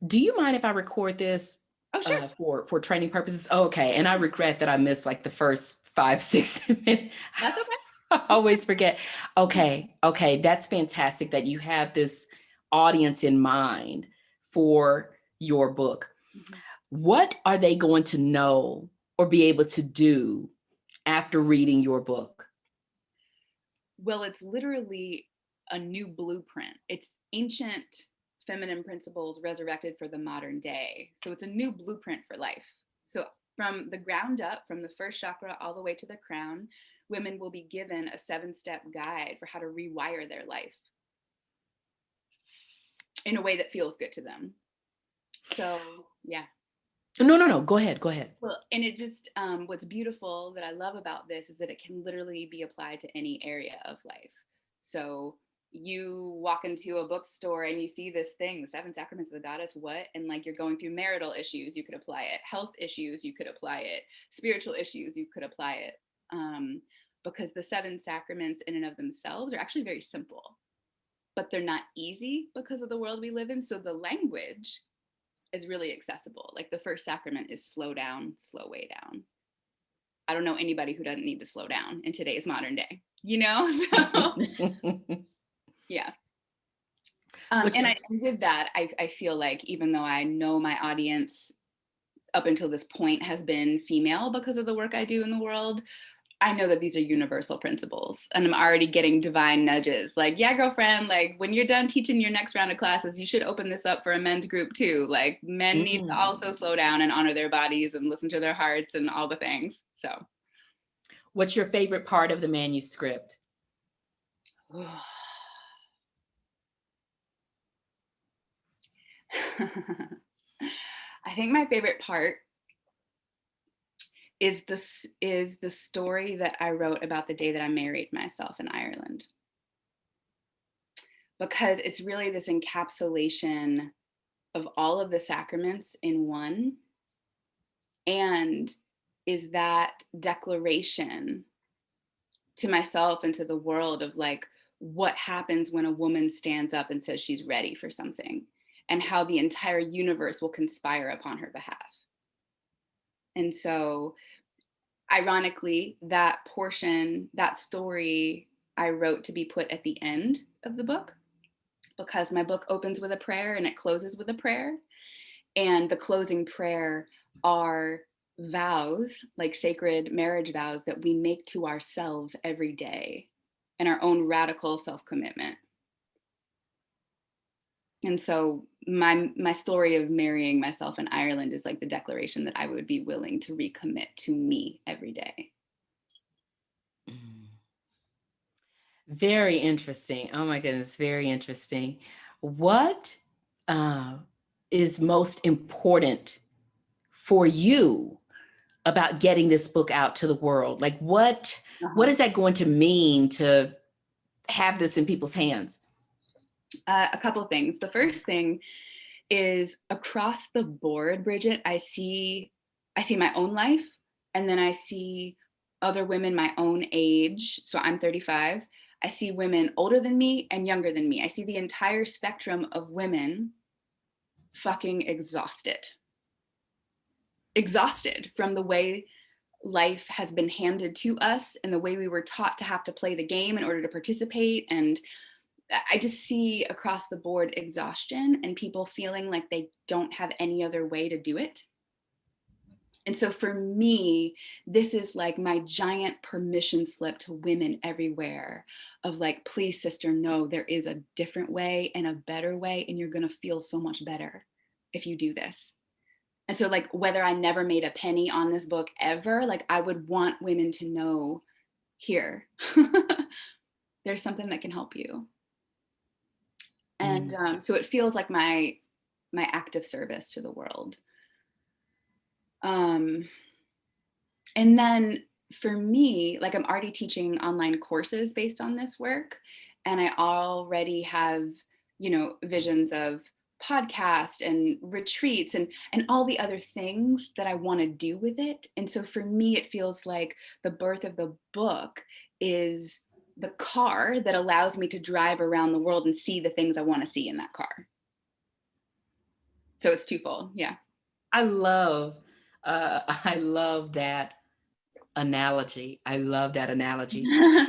Do you mind if I record this Oh, sure. for training purposes? Oh, okay. And I regret that I missed like the first 5, 6 minutes. That's okay. I always forget. Okay, okay. That's fantastic that you have this audience in mind for your book. Mhm. What are they going to know or be able to do after reading your book? Well, it's literally a new blueprint. It's ancient feminine principles resurrected for the modern day. So it's a new blueprint for life. So from the ground up, from the first chakra all the way to the crown, women will be given a 7-step guide for how to rewire their life in a way that feels good to them. So, yeah. No, no, no. Go ahead. Go ahead. Well, and it just, what's beautiful that I love about this is that it can literally be applied to any area of life. So you walk into a bookstore and you see this thing, the 7 sacraments of the goddess, what? And like you're going through marital issues, you could apply it. Health issues, you could apply it. Spiritual issues, you could apply it. Because the 7 sacraments in and of themselves are actually very simple, but they're not easy because of the world we live in. So the language is really accessible. Like the first sacrament is slow down, slow way down. I don't know anybody who doesn't need to slow down in today's modern day, you know? So yeah. Which, And with that, I feel like even though I know my audience up until this point has been female because of the work I do in the world, I know that these are universal principles, and I'm already getting divine nudges like, yeah, girlfriend, like when you're done teaching your next round of classes, you should open this up for a men's group too. Like men need to mm. also slow down and honor their bodies and listen to their hearts and all the things. So What's your favorite part of the manuscript? I think my favorite part is the story that I wrote about the day that I married myself in Ireland, because it's really this encapsulation of all of the sacraments in one, and is that declaration to myself and to the world of like what happens when a woman stands up and says she's ready for something, and how the entire universe will conspire upon her behalf. And so ironically, that portion, that story, I wrote to be put at the end of the book, because my book opens with a prayer and it closes with a prayer. And the closing prayer are vows, like sacred marriage vows that we make to ourselves every day, and our own radical self-commitment. And so my story of marrying myself in Ireland is like the declaration that I would be willing to recommit to me every day. Mm. Very interesting. Oh my goodness, very interesting. What uh, is most important for you about getting this book out to the world? Like, what Uh-huh. is that going to mean to have this in people's hands? A couple of things. The first thing is across the board, Bridget, I see my own life, and then I see other women my own age. So I'm 35. I see women older than me and younger than me. I see the entire spectrum of women fucking exhausted from the way life has been handed to us and the way we were taught to have to play the game in order to participate. And I just see across the board exhaustion and people feeling like they don't have any other way to do it. And so for me, this is like my giant permission slip to women everywhere of like, please, sister, no, there is a different way and a better way, and you're going to feel so much better if you do this. And so, like, whether I never made a penny on this book ever, like, I would want women to know here, there's something that can help you. And Mm. so it feels like my active service to the world. Um, and then for me, like I'm already teaching online courses based on this work, and I already have, visions of podcast and retreats and all the other things that I want to do with it. And so for me, it feels like the birth of the book is the car that allows me to drive around the world and see the things I want to see in that car. So it's twofold. Yeah. I love, I love that analogy. I love that analogy.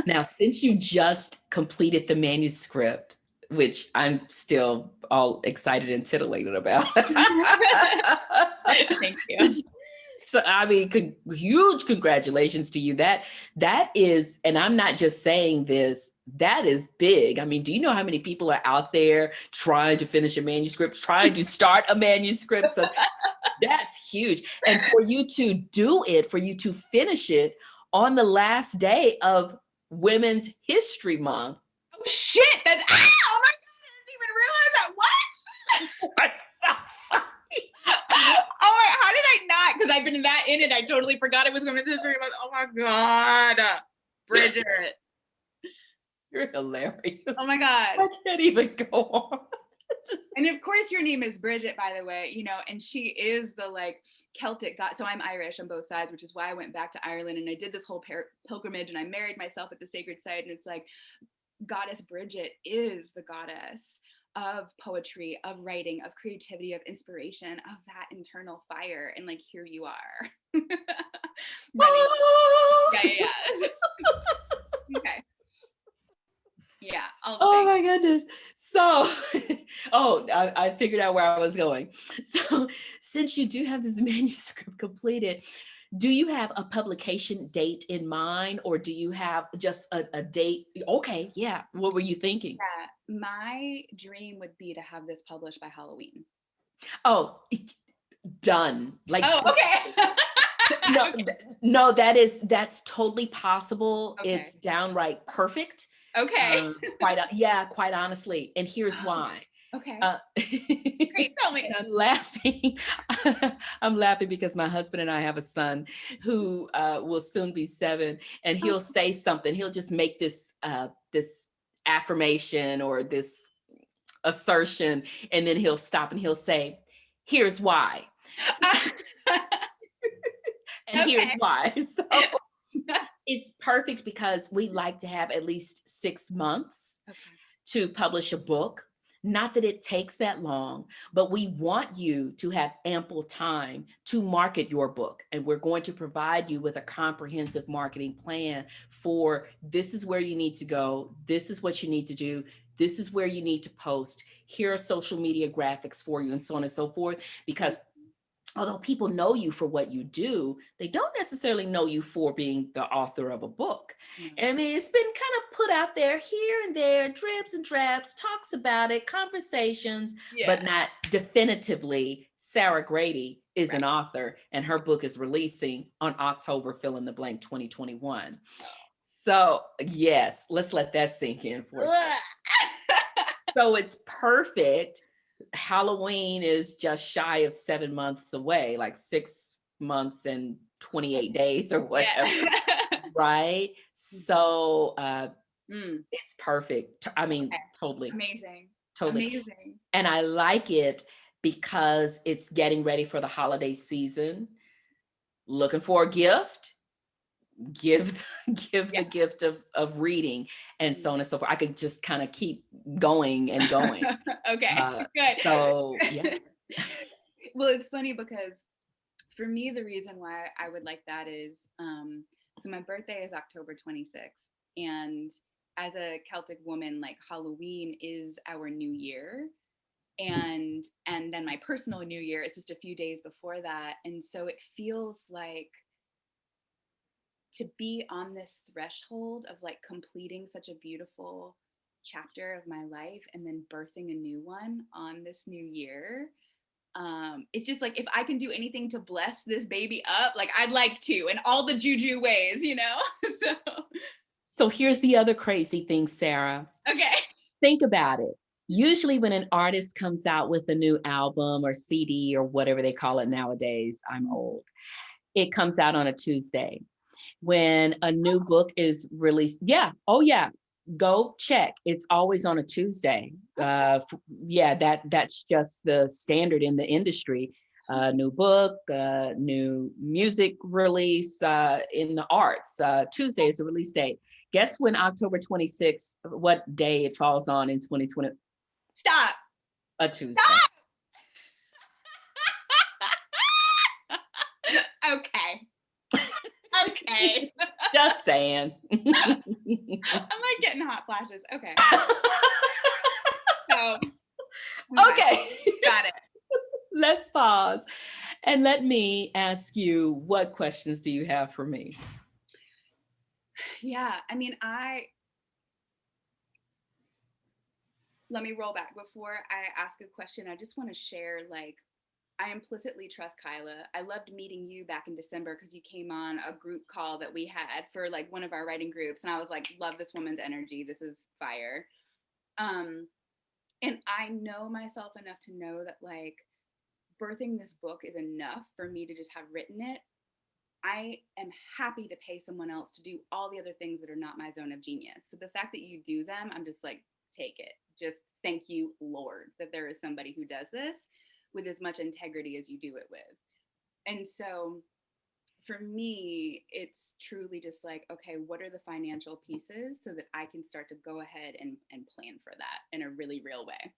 Now, since you just completed the manuscript, which I'm still all excited and titillated about. Thank you. Since So I mean, huge congratulations to you. That is, and I'm not just saying this. That is big. I mean, do you know how many people are out there trying to finish a manuscript, trying to start a manuscript? So that's huge. And for you to do it, for you to finish it on the last day of Women's History Month. Oh shit! That's oh my god! I didn't even realize that. What? That's so Oh my! How did I not? Because I've been that in it. I totally forgot it was Women's History Month. Oh my god, Bridget. You're hilarious. Oh my god. I can't even go on. And of course your name is Bridget, by the way, and she is the like Celtic god. So I'm Irish on both sides, which is why I went back to Ireland and I did this whole pilgrimage and I married myself at the sacred site. And it's like Goddess Bridget is the goddess of poetry, of writing, of creativity, of inspiration, of that internal fire. And like, here you are. Yeah. Okay. Yeah. Oh my goodness. So, I figured out where I was going. So, since you do have this manuscript completed, do you have a publication date in mind, or do you have just a date? Okay, yeah. What were you thinking? Yeah. My dream would be to have this published by Halloween. Oh, done. Like, oh, okay. no, Okay. no, that's totally possible. Okay. It's downright perfect. Okay. Quite honestly. And here's why. Okay. Great, tell me. I'm laughing. I'm laughing because my husband and I have a son who will soon be 7, and he'll say something. He'll just make this this affirmation or this assertion, and then he'll stop and he'll say, "Here's why." And here's why. So it's perfect because we like to have at least 6 months to publish a book. Not that it takes that long, but we want you to have ample time to market your book. And we're going to provide you with a comprehensive marketing plan for this is where you need to go. This is what you need to do. This is where you need to post. Here are social media graphics for you, and so on and so forth. Because although people know you for what you do, they don't necessarily know you for being the author of a book. I mean, it's been kind of put out there here and there, dribs and drabs, talks about it, conversations, but not definitively. Sarah Grady is an author, and her book is releasing on October, fill in the blank, 2021. So yes, let's let that sink in for a second. So it's perfect. Halloween is just shy of 7 months away, like 6 months and 28 days or whatever. Right? So it's perfect. I mean, totally. Amazing. Totally. Amazing. And I like it because it's getting ready for the holiday season. Looking for a gift? Give the gift of reading, and so on and so forth. I could just kind of keep going and going. Okay, good. So yeah. Well, it's funny because for me, the reason why I would like that is, so my birthday is October 26th, and as a Celtic woman, like Halloween is our new year. And then my personal new year is just a few days before that. And so it feels like to be on this threshold of like completing such a beautiful chapter of my life and then birthing a new one on this new year. It's just like, if I can do anything to bless this baby up, like I'd like to, in all the juju ways, So here's the other crazy thing, Sarah. Okay. Think about it. Usually when an artist comes out with a new album or CD or whatever they call it nowadays, I'm old, it comes out on a Tuesday. When a new book is released, go check. It's always on a Tuesday. That's just the standard in the industry. New book, new music release in the arts. Tuesday is the release date. Guess when October 26th, what day it falls on in 2020? Stop. A Tuesday. Stop. Just saying. I'm like getting hot flashes. Okay. So, okay. Okay. Got it. Let's pause and let me ask you, what questions do you have for me? Yeah. I mean, let me roll back before I ask a question. I just want to share, like, I implicitly trust Kyla. I loved meeting you back in December because you came on a group call that we had for like one of our writing groups. And I was like, love this woman's energy. This is fire. Um, and I know myself enough to know that like birthing this book is enough for me to just have written it. I am happy to pay someone else to do all the other things that are not my zone of genius. So the fact that you do them, I'm just like, take it. Just thank you, Lord, that there is somebody who does this with as much integrity as you do it with. And so for me, it's truly just like, okay, what are the financial pieces so that I can start to go ahead and plan for that in a really real way?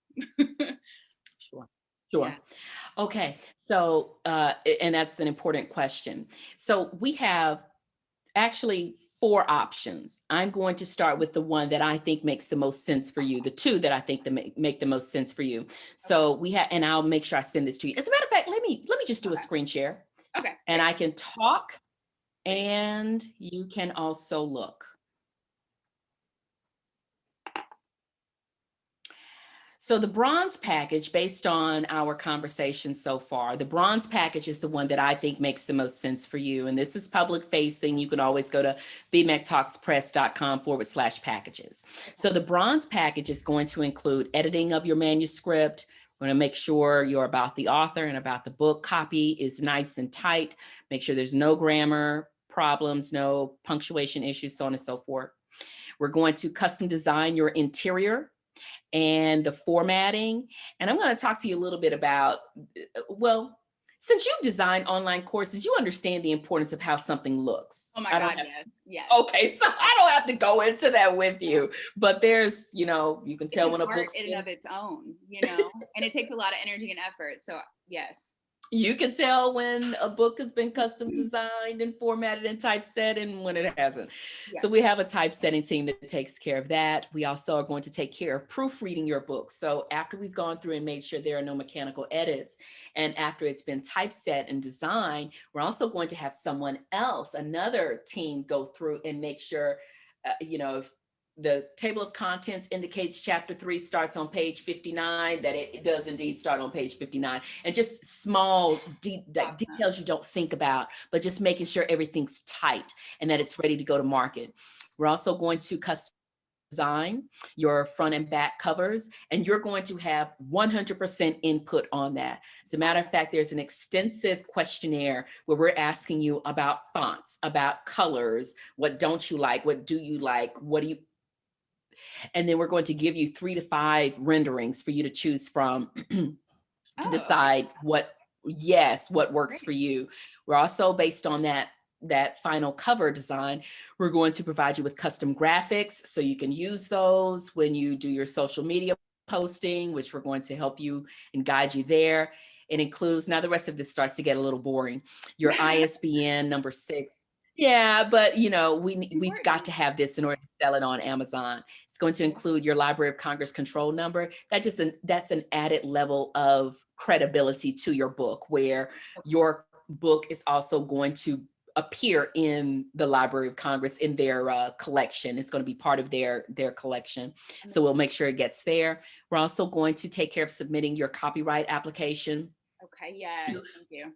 Sure. Yeah. Sure. Okay. So, and that's an important question. So we have actually four options. I'm going to start with the one that I think makes the most sense for you, the two that I think that make the most sense for you. Okay. So we have, and I'll make sure I send this to you. As a matter of fact, let me just do a Okay. screen share, Okay. and Great. I can talk Great. and you can also look. So the bronze package, based on our conversation so far, the bronze package is the one that I think makes the most sense for you. And this is public facing. You can always go to bmactalkspress.com/packages. So the bronze package is going to include editing of your manuscript. We're going to make sure you're about the author and about the book copy is nice and tight. Make sure there's no grammar problems, no punctuation issues, so on and so forth. We're going to custom design your interior and the formatting. And I'm going to talk to you a little bit about, well, since you've designed online courses, you understand the importance of how something looks. Oh my I don't God, have yes. Yes. Okay, so I don't have to go into that with you, but there's, you can It's tell an when a art book's in and been, of its own, you know, and it takes a lot of energy and effort. So yes. you can tell when a book has been custom designed and formatted and typeset and when it hasn't. Yeah. So we have a typesetting team that takes care of that. We also are going to take care of proofreading your book. So after we've gone through and made sure there are no mechanical edits, and after it's been typeset and designed, we're also going to have someone else, another team, go through and make sure, if the table of contents indicates chapter 3 starts on page 59, that it does indeed start on page 59. And just small Awesome. details you don't think about, but just making sure everything's tight and that it's ready to go to market. We're also going to custom design your front and back covers, and you're going to have 100% input on that. As a matter of fact, there's an extensive questionnaire where we're asking you about fonts, about colors, what don't you like, what do you like, what do you, and then we're going to give you 3 to 5 renderings for you to choose from to Oh, okay. decide what works for Great. you. We're also, based on that final cover design, we're going to provide you with custom graphics so you can use those when you do your social media posting, which we're going to help you and guide you there. It includes, now the rest of this starts to get a little boring, your ISBN number 6. Yeah, but we've got Important. to have this in order to sell it on Amazon. It's going to include your Library of Congress control number. That's an added level of credibility to your book, where your book is also going to appear in the Library of Congress in their collection. It's going to be part of their collection. So we'll make sure it gets there. We're also going to take care of submitting your copyright application. Okay. Yes. Thank you.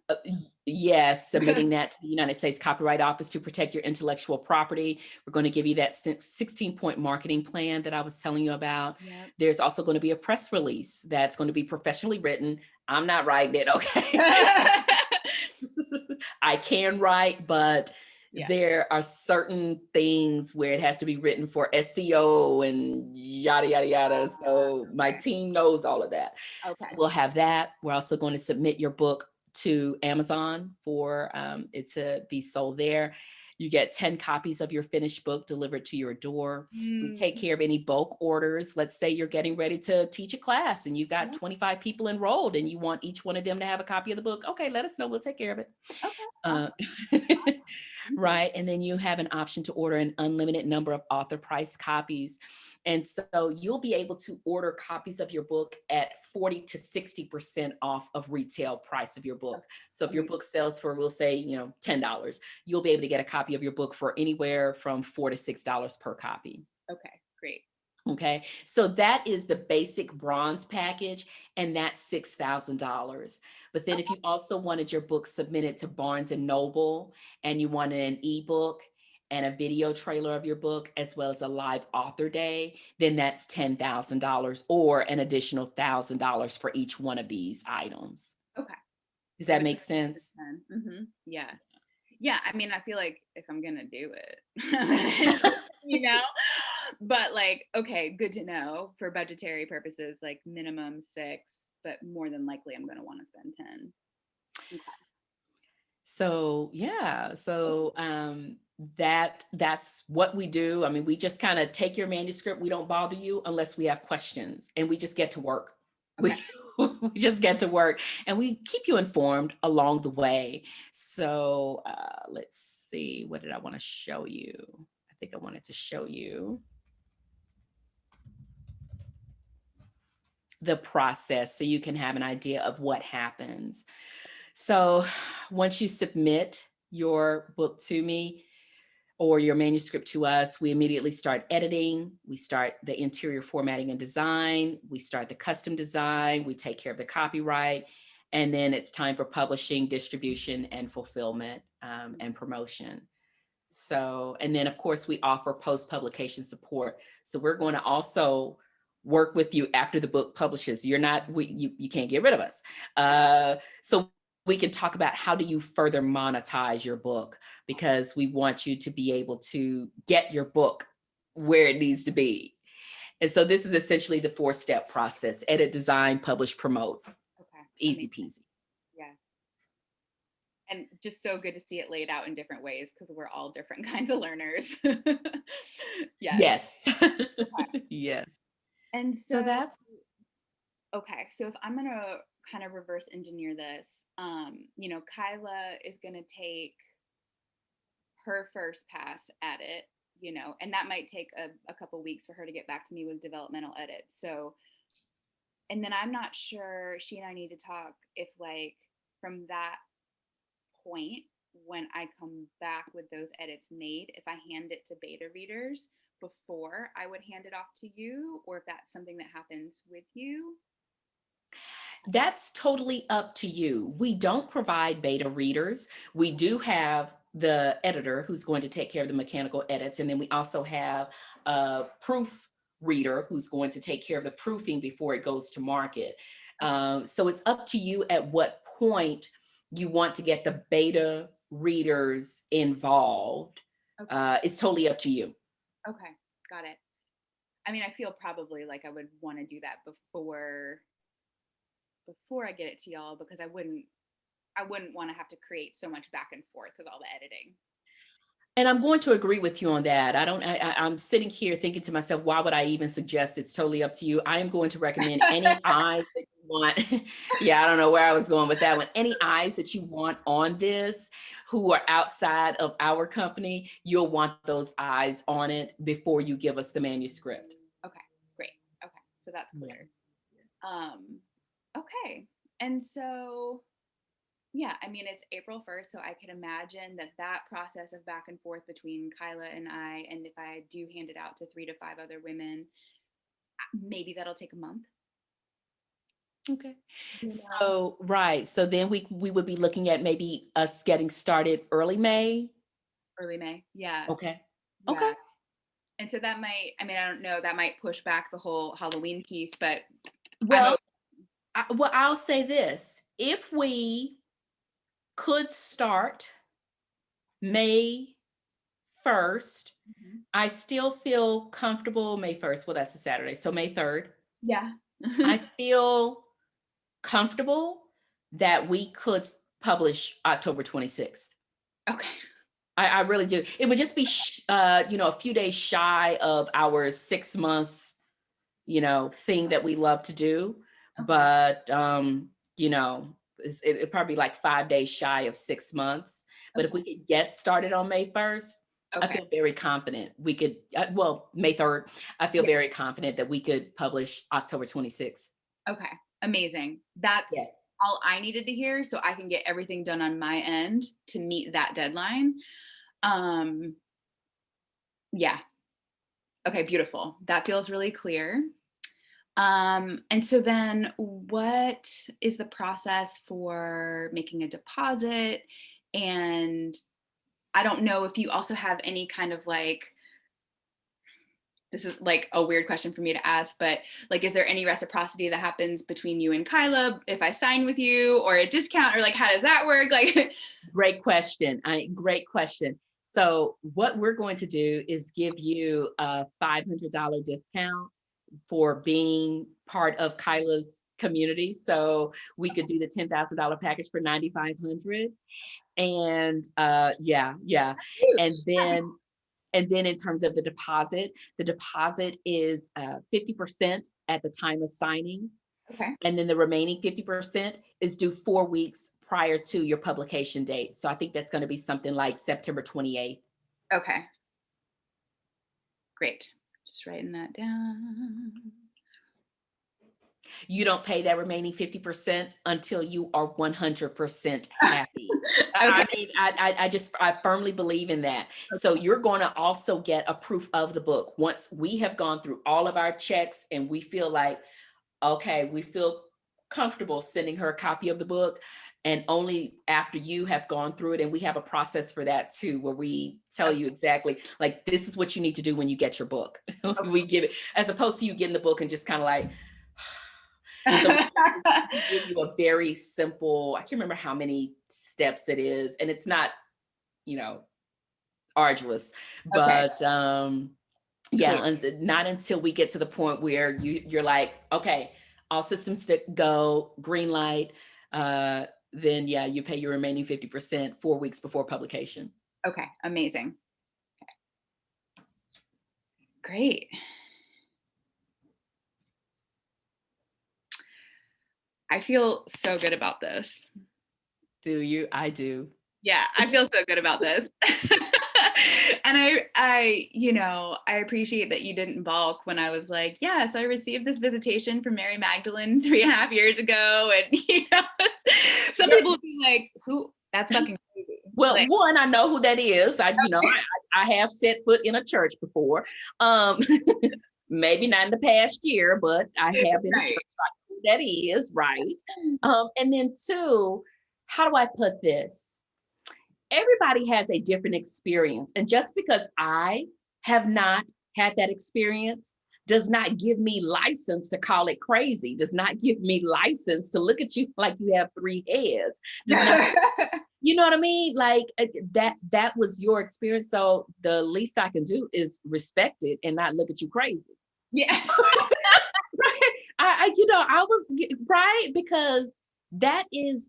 Yes, submitting that to the United States Copyright Office to protect your intellectual property. We're going to give you that 16-point marketing plan that I was telling you about. Yep. There's also going to be a press release that's going to be professionally written. I'm not writing it, okay? I can write, but Yeah. there are certain things where it has to be written for SEO and yada, yada, yada. So my Okay. team knows all of that. So Okay. we'll have that. We're also going to submit your book to Amazon for it to be sold there. You get 10 copies of your finished book delivered to your door. We take Mm. care of any bulk orders. Let's say you're getting ready to teach a class and you've got Yep. 25 people enrolled and you want each one of them to have a copy of the book. Okay, let us know. We'll take care of it. Okay. Uh, Awesome. Mhm. right? And then you have an option to order an unlimited number of author price copies. And so you'll be able to order copies of your book at 40 to 60% off of retail price of your book. So if your Amazing. book sells for, we'll say, $10, you'll be able to get a copy of your book for anywhere from $4 to $6 per copy. Okay, great. Okay, so that is the basic bronze package, and that's $6,000. But then if you also wanted your book submitted to Barnes and Noble, and you wanted an ebook and a video trailer of your book, as well as a live author day, then that's $10,000 or an additional $1,000 for each one of these items. Okay. Does So that it's make sense? 10. Yeah. Yeah, I mean, I feel like if I'm gonna do it, I'm gonna do it, But like, okay, good to know for budgetary purposes, like minimum 6, but more than likely I'm gonna wanna spend 10. Okay. So yeah, so that's what we do. I mean, we just kind of take your manuscript. We don't bother you unless we have questions, and we just get to work. Okay. We we just get to work, and we keep you informed along the way. So let's see, what did I want to show you? I think I wanted to show you the process so you can have an idea of what happens. So once you submit your book to me or your manuscript to us, we immediately start editing. We start the interior formatting and design. We start the custom design. We take care of the copyright. And then it's time for publishing, distribution, and fulfillment and promotion. So, and then of course, we offer post publication support. So, we're going to also work with you after the book publishes. You're not, you can't get rid of us. So, we can talk about how do you further monetize your book, because we want you to be able to get your book where it needs to be. And so this is essentially the 4-step process: edit, design, publish, promote. Okay. Easy Amazing. peasy. Yeah. And just so good to see it laid out in different ways because we're all different kinds of learners. Yes. Yes. Okay. Yes. And So so, that's okay, so if I'm gonna kind of reverse engineer this, Kyla is gonna take her first pass at it, and that might take a couple weeks for her to get back to me with developmental edits. So, and then I'm not sure she and I need to talk if like from that point when I come back with those edits made, if I hand it to beta readers before I would hand it off to you, or if that's something that happens with you. That's totally up to you. We don't provide beta readers. We do have the editor who's going to take care of the mechanical edits. And then we also have a proof reader who's going to take care of the proofing before it goes to market. So it's up to you at what point you want to get the beta readers involved. Okay. It's totally up to you. Okay. Got it. I mean, I feel probably like I would want to do that before I get it to y'all because I wouldn't want to have to create so much back and forth with all the editing. And I'm going to agree with you on that. I don't, I'm sitting here thinking to myself, why would I even suggest? It's totally up to you. I am going to recommend any eyes that you want. Yeah, I don't know where I was going with that one. Any eyes that you want on this who are outside of our company, you'll want those eyes on it before you give us the manuscript. Okay, great. Okay, so that's Yeah. clear. Um, okay, and so yeah, I mean it's April 1st, so I can imagine that process of back and forth between Kyla and I, and if I do hand it out to 3 to 5 other women, maybe that'll take a month. Okay. You know, So, right. So then we would be looking at maybe us getting started early May. early May. Yeah, Okay. Okay. yeah. And so that might, I mean, I don't know, that might push back the whole Halloween piece, but I'm Well, I'll say this. If we could start May 1st, open. I still feel comfortable. May 1st, well, that's a Saturday. So May 3rd, Yeah. I feel comfortable that we could publish October 26th. Okay. I really do. It would just be, a few days shy of our 6 month, thing that we love to do. Okay. But, you know, it'll probably be like 5 days shy of 6 months. But if Okay. we could get started on May 1st, I Okay. feel very confident we could, well, May 3rd, I feel Yeah. very confident that we could publish October 26th. Okay. Amazing. That's Yes. all I needed to hear so I can get everything done on my end to meet that deadline. Um, yeah. Okay, beautiful. That feels really clear. And so then what is the process for making a deposit? And I don't know if you also have any kind of like, this is like a weird question for me to ask, but like, is there any reciprocity that happens between you and Kyla if I sign with you, or a discount, or like, how does that work? Like, Great question. Great question. So what we're going to do is give you a $500 discount for being part of Kyla's community. So we could do the $10,000 package for 9,500. And yeah, yeah. And huge. then and then in terms of the deposit is 50% at the time of signing. Okay. And then the remaining 50% is due 4 weeks prior to your publication date. So I think that's going to be something like September 28th. Okay. Great. Just writing that down. You don't pay that remaining 50% until you are 100% happy. Okay. I firmly believe in that. So you're going to also get a proof of the book. Once we have gone through all of our checks and we feel like, okay, we feel comfortable sending her a copy of the book. And only after you have gone through it, and we have a process for that too, where we tell you exactly, like, this is what you need to do when you get your book. We give it, as opposed to you getting the book and just kind of like, so Okay. we give you a very simple, I can't remember how many steps it is, and it's not, you know, arduous, Okay. but yeah, and not until we get to the point where you're like, okay, all systems to go, green light, then yeah, you pay your remaining 50% 4 weeks before publication. Okay. Amazing. Great. I feel so good about this. Do you? I do. Yeah, I feel so good about this. And I appreciate that you didn't balk when I was like, yeah, so I received this visitation from Mary Magdalene 3.5 years ago. And, some Yeah. people would be like, who? That's fucking crazy. Well, Like, one, I know who that is. I have set foot in a church before. Um, maybe not in the past year, but I have been a right. church. I know who that is, right? And then two, how do I put this? Everybody has a different experience. And just because I have not had that experience does not give me license to call it crazy, does not give me license to look at you like you have three heads, does not, you know what I mean? Like that was your experience. So the least I can do is respect it and not look at you crazy. Yeah. I was right, because that is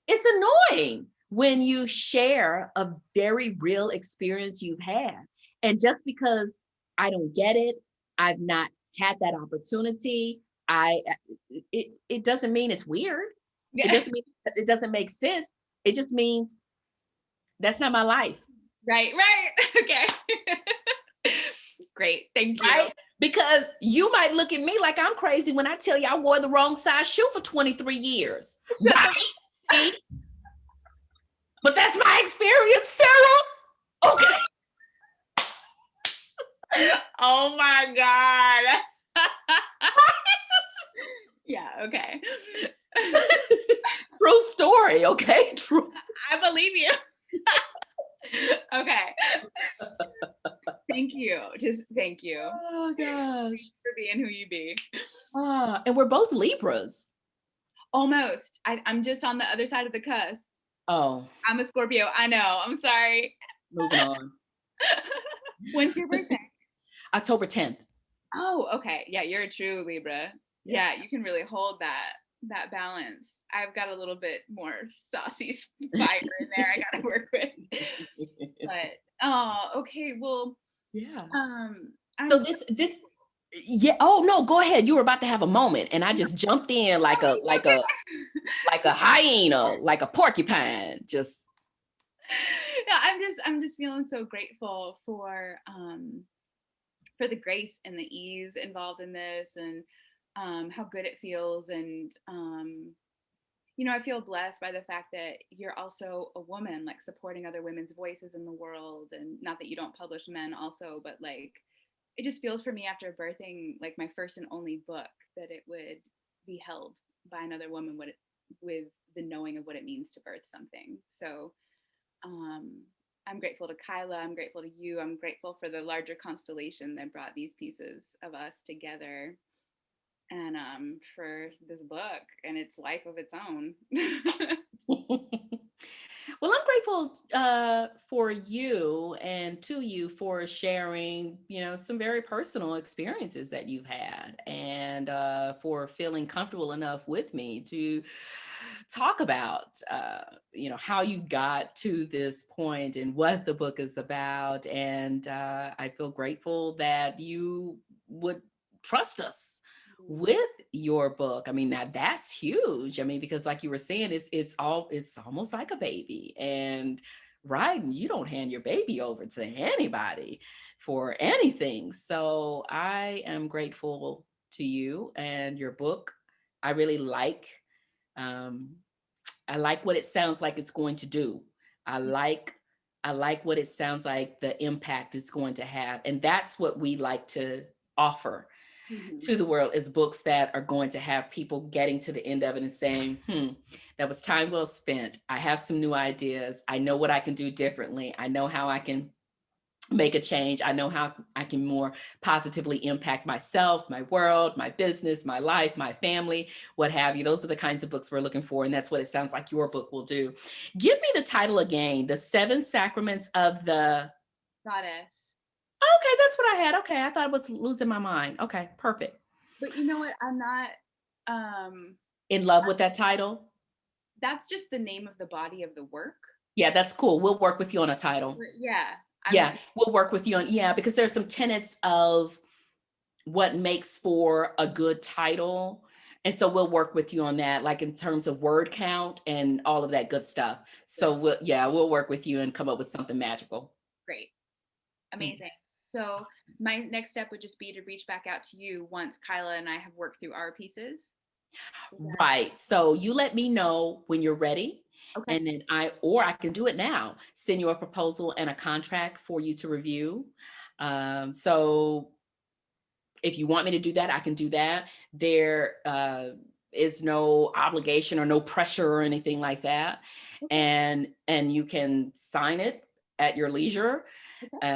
it's annoying when you share a very real experience you've had. And just because I don't get it, I've not had that opportunity, I it doesn't mean it's weird. It Yeah. doesn't mean it doesn't make sense. It just means that's not my life. Right. Okay. Great. Thank you. Right? Because you might look at me like I'm crazy when I tell you I wore the wrong size shoe for 23 years. Right? See? But that's my experience, Sarah. Okay. Oh my God. Yeah, okay. True story, okay? True. I believe you. Okay. Thank you. Just thank you Oh gosh. for being who you be. And we're both Libras. Almost. I'm just on the other side of the cusp. Oh, I'm a Scorpio. I know. I'm sorry. moving on. When's your birthday? October 10th. Oh, okay. Yeah, you're a true Libra. Yeah. Yeah, you can really hold that balance. I've got a little bit more saucy fire in there I gotta work with. But oh, okay. Well, Yeah. I'm So so this Yeah. Oh no, go ahead. You were about to have a moment, and I just jumped in like a hyena, like a porcupine. Just Yeah, I'm just feeling so grateful for the grace and the ease involved in this, and how good it feels, and I feel blessed by the fact that you're also a woman, like supporting other women's voices in the world, and not that you don't publish men also, but like it just feels for me after birthing like my first and only book that it would be held by another woman with the knowing of what it means to birth something. So um, I'm grateful to Kyla. I'm grateful to you. I'm grateful for the larger constellation that brought these pieces of us together, and for this book and its life of its own. well, I'm grateful for you and to you for sharing, some very personal experiences that you've had, and for feeling comfortable enough with me to talk about, how you got to this point and what the book is about. And I feel grateful that you would trust us with your book. I mean, now that's huge. I mean, because like you were saying, it's almost like a baby. And right, you don't hand your baby over to anybody for anything. So I am grateful to you and your book. I really um I like what it sounds like it's going to do. I like I like what it sounds like the impact it's going to have. And that's what we like to offer Mhm. to the world, is books that are going to have people getting to the end of it and saying, that was time well spent. I have some new ideas. I know what I can do differently. I know how I can make a change. I know how I can more positively impact myself, my world, my business, my life, my family, what have you. Those are the kinds of books we're looking for. And that's what it sounds like your book will do. Give me the title again: The Seven Sacraments of the. Goddess. Okay, that's what I had. Okay, I thought I was losing my mind. Okay, perfect. But you know what? I'm not. Um, In love with that title? that's just the name of the body of the work. Yeah, that's cool. We'll work with you on a title. But yeah, I'm Yeah, not. we'll work with you on, yeah, because there's some tenets of what makes for a good title. And so we'll work with you on that, like in terms of word count and all of that good stuff. So we'll work with you and come up with something magical. Great. Amazing. So my next step would just be to reach back out to you once Kyla and I have worked through our pieces. Is that Right. So you let me know when you're ready. okay? And then I can do it now, send you a proposal and a contract for you to review. So if you want me to do that, I can do that. There is no obligation or no pressure or anything like that. Okay. And you can sign it at your leisure, Okay.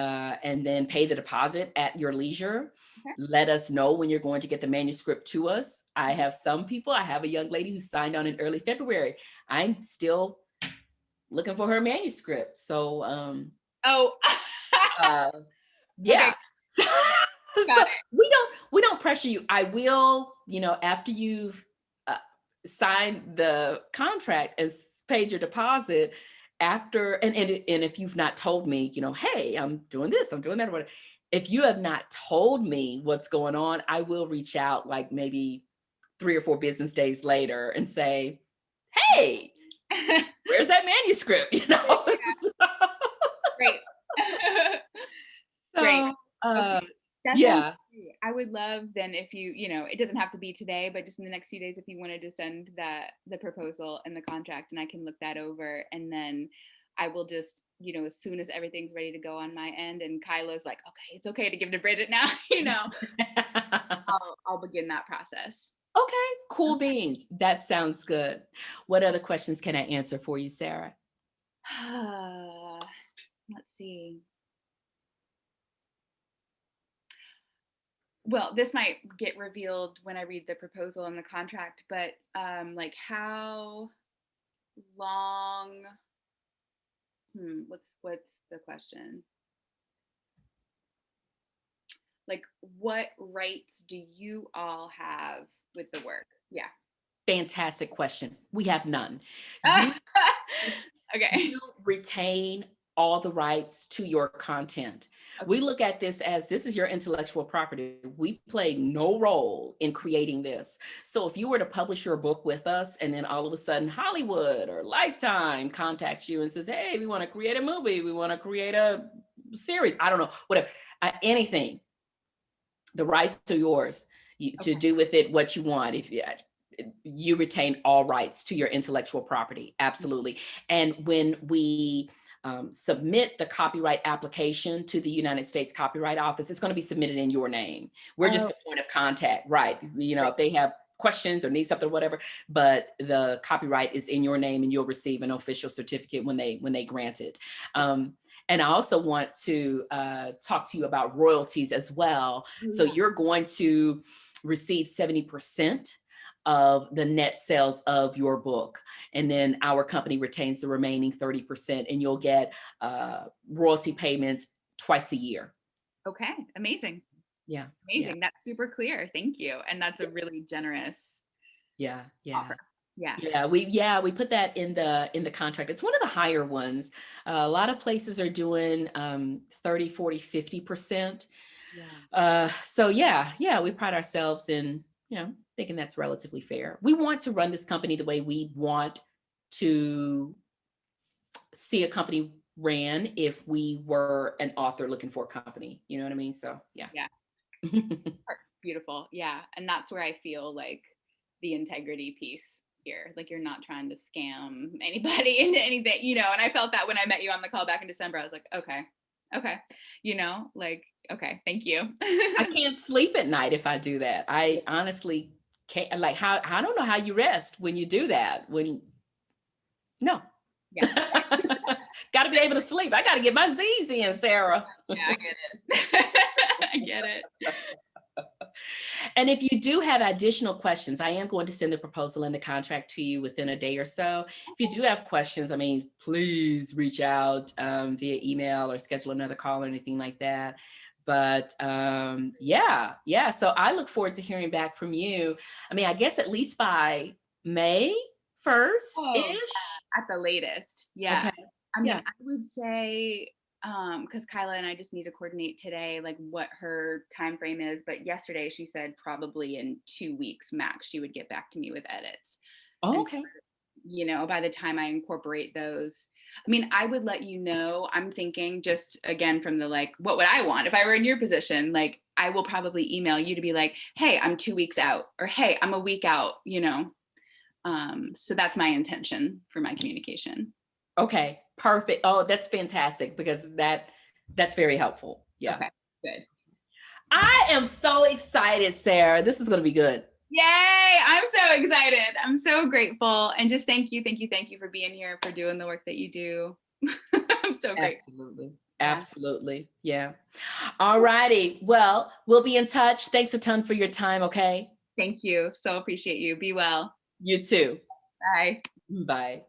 and then pay the deposit at your leisure. Okay. Let us know when you're going to get the manuscript to us. I Mhm. have some people, I have a young lady who signed on in early February. I'm still looking for her manuscript. So Oh. uh, Okay. yeah. So Got it. we don't pressure you. I will, after you've uh, signed the contract and paid your deposit, after and if you've not told me, hey, I'm doing this, I'm doing that, or whatever. If you have not told me what's going on, I will reach out like maybe 3 or 4 business days later and say, hey, where's that manuscript? Great. Great. So Okay. That sounds yeah. great. I would love then if it doesn't have to be today, but just in the next few days, if you wanted to send the proposal and the contract, and I can look that over, and then I will just, as soon as everything's ready to go on my end, and Kyla's like, okay, it's okay to give to Bridget now, I'll begin that process. Okay, cool beans. That sounds good. What other questions can I answer for you, Sarah? Let's see. Well, this might get revealed when I read the proposal and the contract, but like how long, what's the question? Like what rights do you all have with the work? Yeah. Fantastic question. We have none. You Okay. you retain all the rights to your content. We Okay. look at this as this is your intellectual property. We play no role in creating this. So if you were to publish your book with us and then all of a sudden Hollywood or Lifetime contacts you and says, hey, we want to create a movie, we want to create a series, I don't know, whatever, anything, the rights are yours. To Okay. do with it what you want. If you retain all rights to your intellectual property, absolutely. And when we submit the copyright application to the United States Copyright Office, it's going to be submitted in your name. We're just Oh, the point of contact, right? You know, great. if they have questions or need something or whatever, but the copyright is in your name and you'll receive an official certificate when they grant it. And I also want to talk to you about royalties as well. Oh, So yeah. you're going to receive 70% of the net sales of your book. And then our company retains the remaining 30%, and you'll get royalty payments twice a year. Okay. Amazing. Yeah. Yeah. Amazing. That's super clear. Thank you. And that's a really generous Yeah. Yeah. offer. Yeah. We put that in the contract. It's one of the higher ones. A lot of places are doing 30, 40, 50%. Yeah. So we pride ourselves in, thinking that's relatively fair. We want to run this company the way we want to see a company ran if we were an author looking for a company. You know what I mean? So yeah. Yeah. Beautiful. Yeah. And that's where I feel like the integrity piece here. Like you're not trying to scam anybody into anything, and I felt that when I met you on the call back in December. I was like, okay, like, okay, thank you. I can't sleep at night if I do that. I honestly can't. Like, how I don't know how you rest when you do that. No. Yeah. Got to be able to sleep. I got to get my Z's in, Sarah. Yeah, I get it. I get it. And if you do have additional questions, I am going to send the proposal and the contract to you within a day or so. If you do have questions, I mean, please reach out via email or schedule another call or anything like that. But yeah. So I look forward to hearing back from you. I mean, I guess at least by May 1st-ish. Oh, yeah, at the latest. Yeah. Okay. I mean, Yeah. I would say, because Kyla and I just need to coordinate today, like what her time frame is. But yesterday she said probably in 2 weeks max she would get back to me with edits. Oh, And okay. by the time I incorporate those, I mean, I would let you know. I'm thinking just again from the like, what would I want if I were in your position? Like, I will probably email you to be like, hey, I'm 2 weeks out, or hey, I'm a week out. So that's my intention for my communication. Okay. Perfect. Oh, that's fantastic because that's very helpful. Yeah. Okay, good. I am so excited, Sarah. This is going to be good. Yay! I'm so excited. I'm so grateful. And just thank you for being here, for doing the work that you do. I'm so grateful. Absolutely. Yeah. Absolutely. Yeah. All righty. Well, we'll be in touch. Thanks a ton for your time. Okay. Thank you. So appreciate you. Be well. You too. Bye. Bye.